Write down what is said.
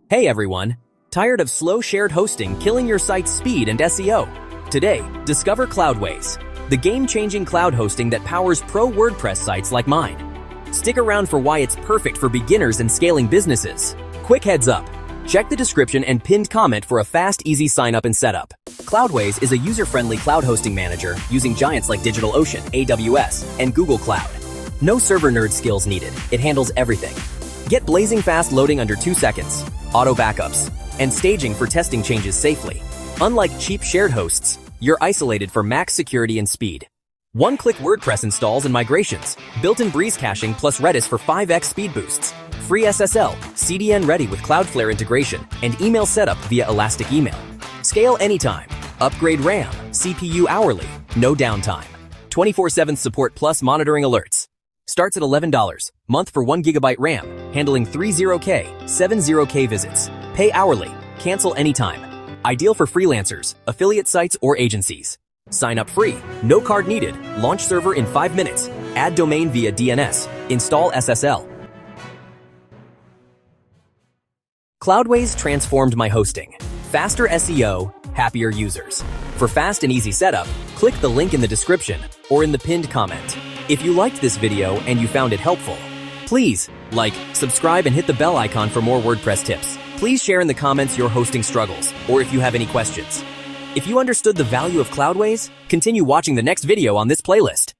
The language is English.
Hey everyone! Tired of slow shared hosting killing your site's speed and SEO? Today, discover Cloudways, the game-changing cloud hosting that powers pro WordPress sites like mine. Stick around for why it's perfect for beginners and scaling businesses. Quick heads up, check the description and pinned comment for a fast, easy sign-up and setup. Cloudways is a user-friendly cloud hosting manager using giants like DigitalOcean, AWS, and Google Cloud. No server nerd skills needed, it handles everything. Get blazing fast loading under 2 seconds, auto backups, and staging for testing changes safely. Unlike cheap shared hosts, you're isolated for max security and speed. One-click WordPress installs and migrations, built-in Breeze caching plus Redis for 5x speed boosts, free SSL, CDN ready with Cloudflare integration, and email setup via Elastic Email. Scale anytime. Upgrade RAM, CPU hourly, no downtime. 24/7 support plus monitoring alerts. Starts at $11, month for 1 GB RAM, handling 30K, 70K visits. Pay hourly, cancel anytime. Ideal for freelancers, affiliate sites, or agencies. Sign up free, no card needed, launch server in 5 minutes, add domain via DNS, install SSL. Cloudways transformed my hosting. Faster SEO, happier users. For fast and easy setup, click the link in the description or in the pinned comment. If you liked this video and you found it helpful, please like, subscribe, and hit the bell icon for more WordPress tips. Please share in the comments your hosting struggles or if you have any questions. If you understood the value of Cloudways, continue watching the next video on this playlist.